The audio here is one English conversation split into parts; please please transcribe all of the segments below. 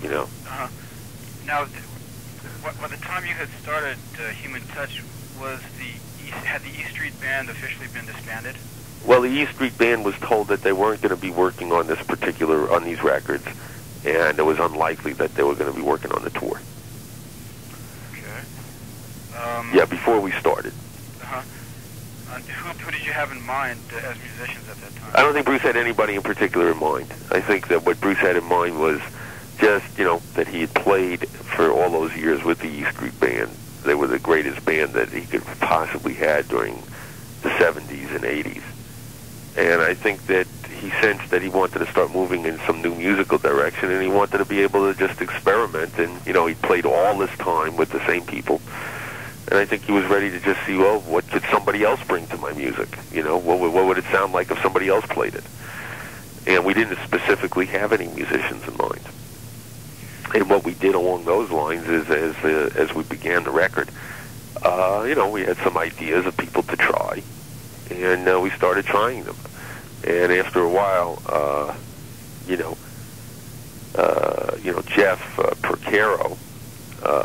you know. Now, by the time you had started Human Touch, had the E Street Band officially been disbanded? Well, the E Street Band was told that they weren't going to be working on these records, and it was unlikely that they were going to be working on the tour. Okay. Yeah, before we started. Who did you have in mind as musicians at that time? I don't think Bruce had anybody in particular in mind. I think that what Bruce had in mind was just, that he had played for all those years with the E Street Band. They were the greatest band that he could possibly had during the 70s and 80s. And I think that he sensed that he wanted to start moving in some new musical direction, and he wanted to be able to just experiment. And, he played all this time with the same people. And I think he was ready to just see, well, what could somebody else bring to my music? What would it sound like if somebody else played it? And we didn't specifically have any musicians in mind. And what we did along those lines is, as we began the record, we had some ideas of people to try, and we started trying them. And after a while, Jeff Percaro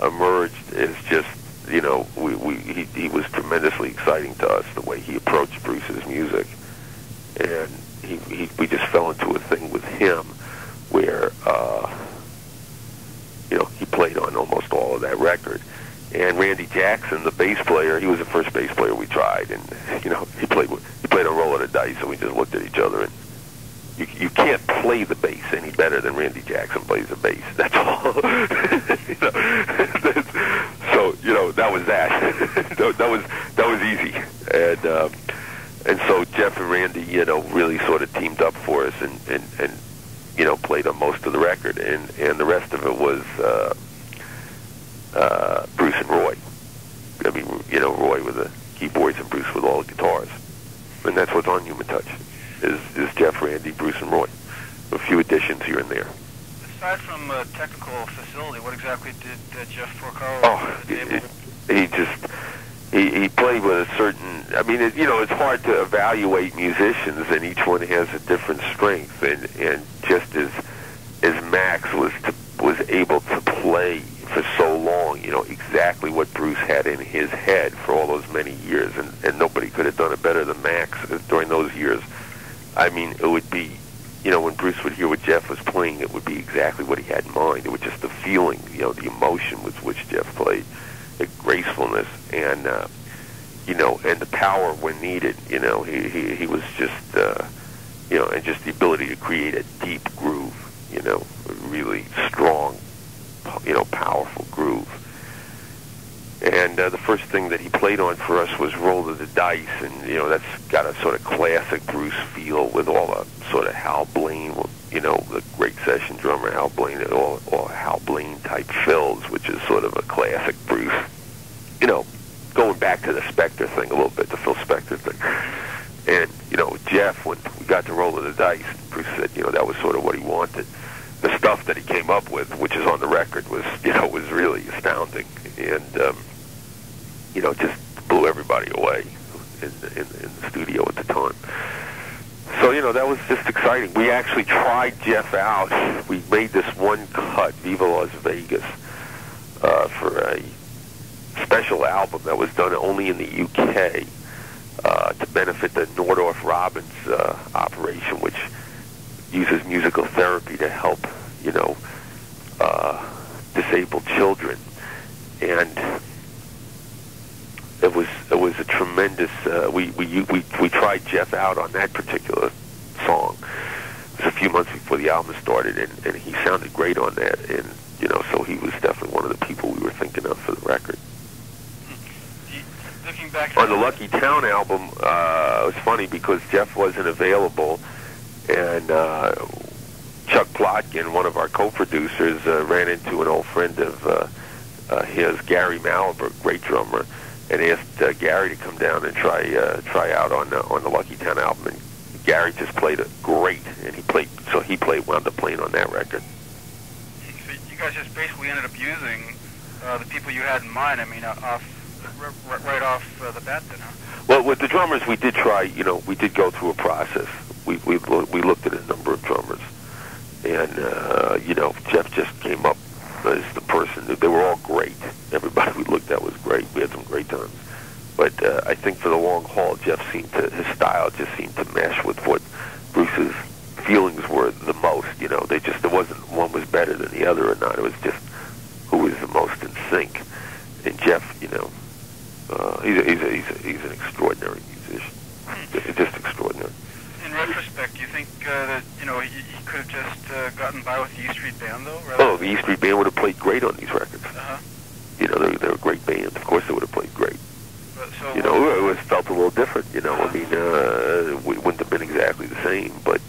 emerged as just, he was tremendously exciting to us, the way he approached Bruce's music. And we just fell into a thing with him where, he played on almost all of that record. And Randy Jackson, the bass player, he was the first bass player we tried, and he played on Roll of the Dice, and we just looked at each other, and you can't play the bass any better than Randy Jackson plays the bass. That's all. So that was that. that was easy, and so Jeff and Randy, really sort of teamed up for us, and played on most of the record, and the rest of it was Bruce and Roy. I mean, Roy with the keyboards and Bruce with all the guitars. And that's what's on Human Touch, is Jeff, Randy, Bruce, and Roy. A few additions here and there. Aside from technical facility, what exactly did Jeff Percaro he played with a certain, it's hard to evaluate musicians, and each one has a different strength, and just as Max was able to play for so long, exactly what Bruce had in his head for all those many years, and nobody could have done it better than Max during those years. It would be, when Bruce would hear what Jeff was playing, it would be exactly what he had in mind. It was just the feeling, the emotion with which Jeff played, the gracefulness, and and the power when needed. He was just, and just the ability to create a deep groove, a really strong, powerful groove. And the first thing that he played on for us was Roll of the Dice, and that's got a sort of classic Bruce feel with all the sort of Hal Blaine, the great session drummer Hal Blaine, and all Hal Blaine type fills, which is sort of a classic Bruce. Going back to the Spector thing a little bit, the Phil Spector thing. And Jeff, when we got to Roll of the Dice, Bruce said that was sort of what he wanted. The stuff that he came up with, which is on the record, was was really astounding, and just blew everybody away in the studio at the time. So that was just exciting. We actually tried Jeff out. We made this one cut, Viva Las Vegas, for a special album that was done only in the UK to benefit the Nordorf Robbins operation, which uses musical therapy to help, disabled children. And it was a tremendous. We tried Jeff out on that particular song. It was a few months before the album started, and he sounded great on that. And so he was definitely one of the people we were thinking of for the record. Looking back on the Lucky Town album, it was funny because Jeff wasn't available, and Chuck Plotkin, one of our co-producers, ran into an old friend of his, Gary Malaber, great drummer, and asked Gary to come down and try out on the Lucky Town album. And Gary just played it great, and he wound up playing on that record. So you guys just basically ended up using the people you had in mind. Right off the bat, then, huh? Well, with the drummers, we did try. We did go through a process. We looked at a number of drummers, and Jeff just came up feelings were the most. You know, there wasn't one was better than the other or not. It was just who was the most in sync. And Jeff, you know, he's an extraordinary musician. Just extraordinary. In retrospect, do you think that he could have just gotten by with the E Street Band though? Oh, the E Street Band would have played great on these records. Uh-huh. You know, they were a great band. Of course, they would have played great. So, you know, it was felt a little different. You know, I mean, we wouldn't have been exactly the same, but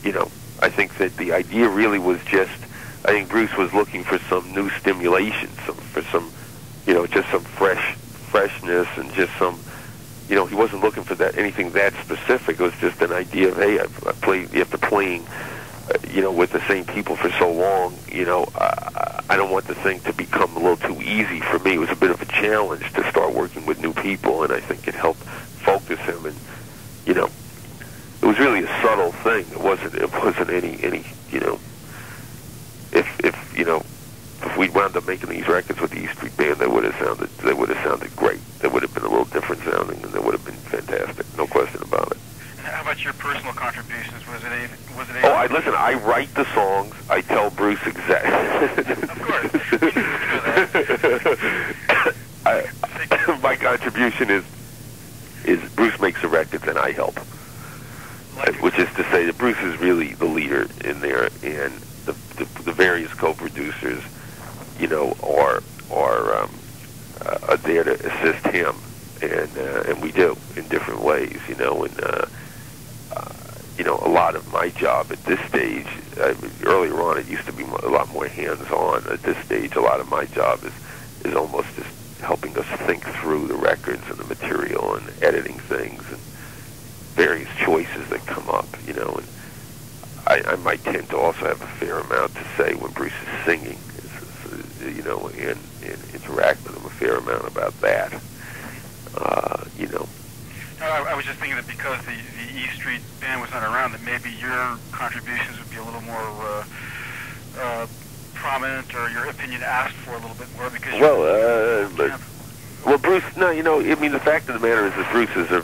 you know, I think that the idea really was just. I think Bruce was looking for some new stimulation, you know, just some freshness, and just some, you know, he wasn't looking for anything that specific. It was just an idea of, hey, after playing, you know, with the same people for so long, you know, I don't want the thing to become a little too easy for me. It was a bit of a challenge to start working with new people, and I think it helped focus him. And you know, it was really a subtle thing. It wasn't any, you know. If we'd wound up making these records with the E Street Band, they would have sounded great. They would have been a little different sounding, and they would have been fantastic. No question about it. And how about your personal contributions? Was it any? Oh, listen. I write the songs. I tell Bruce exactly. Of course. You know that. My contribution is Bruce makes the records and I help. Which is to say that Bruce is really the leader in there, and the various co-producers, you know, are there to assist him, and we do in different ways, you know, and you know, a lot of my job at this stage, earlier on it used to be a lot more hands-on. At this stage, a lot of my job is almost just helping us think through the records and the material and editing things and various choices that come up, you know, and I might tend to also have a fair amount to say when Bruce is singing, you know, and interact with him a fair amount about that, you know. I was just thinking that because the E Street Band was not around, that maybe your contributions would be a little more prominent, or your opinion asked for a little bit more, because well, Bruce. No, you know, I mean, the fact of the matter is that Bruce is a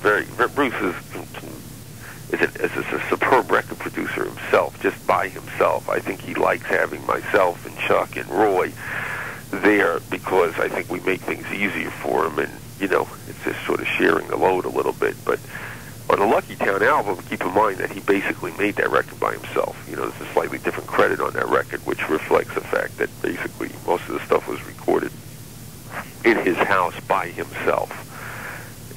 superb record producer himself, just by himself. I think he likes having myself and Chuck and Roy there because I think we make things easier for him, and you know, it's just sort of sharing the load a little bit. But on the Lucky Town album, keep in mind that he basically made that record by himself. You know, there's a slightly different credit on that record, which reflects the fact that basically most of the stuff was recorded in his house by himself.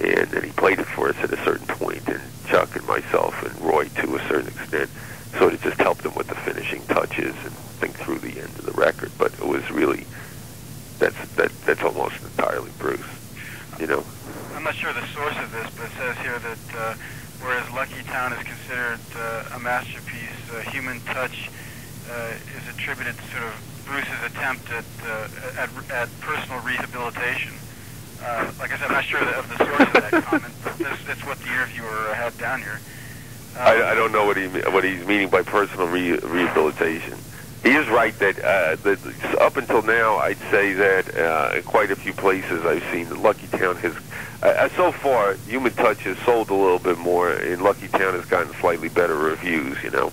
And then he played it for us at a certain point, and Chuck and myself and Roy, to a certain extent, sort of just helped him with the finishing touches and think through the end of the record. But it was really, that's almost entirely Bruce, you know. I'm not sure the source of this, but it says here that whereas Lucky Town is considered a masterpiece, Human Touch is attributed to sort of Bruce's attempt at personal rehabilitation. Like I said, I'm not sure of the source of that comment, but that's what the interviewer had down here. I don't know what he's meaning by personal rehabilitation. He is right that up until now, I'd say that in quite a few places I've seen that Lucky Town has, so far, Human Touch has sold a little bit more, and Lucky Town has gotten slightly better reviews, you know.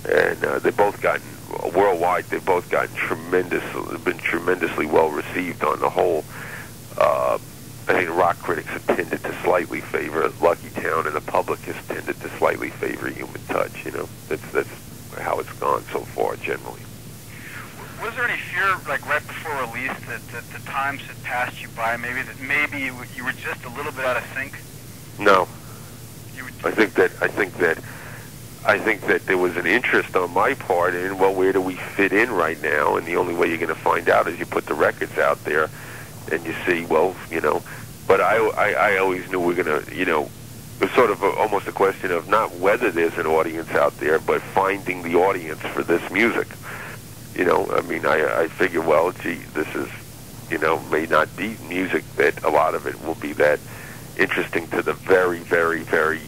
And they've both gotten, worldwide, they've both gotten been tremendously well received on the whole. I think rock critics have tended to slightly favor Lucky Town, and the public has tended to slightly favor Human Touch. You know, that's how it's gone so far, generally. Was there any fear, like right before release, that the times had passed you by? Maybe you were just a little bit out of sync. No, I think that there was an interest on my part in, well, where do we fit in right now? And the only way you're going to find out is you put the records out there, and you see, well, you know. But I always knew we're going to, you know, it was sort of almost a question of not whether there's an audience out there, but finding the audience for this music. You know, I mean, I figure, well, gee, this is, you know, may not be music that a lot of it will be that interesting to the very, very, very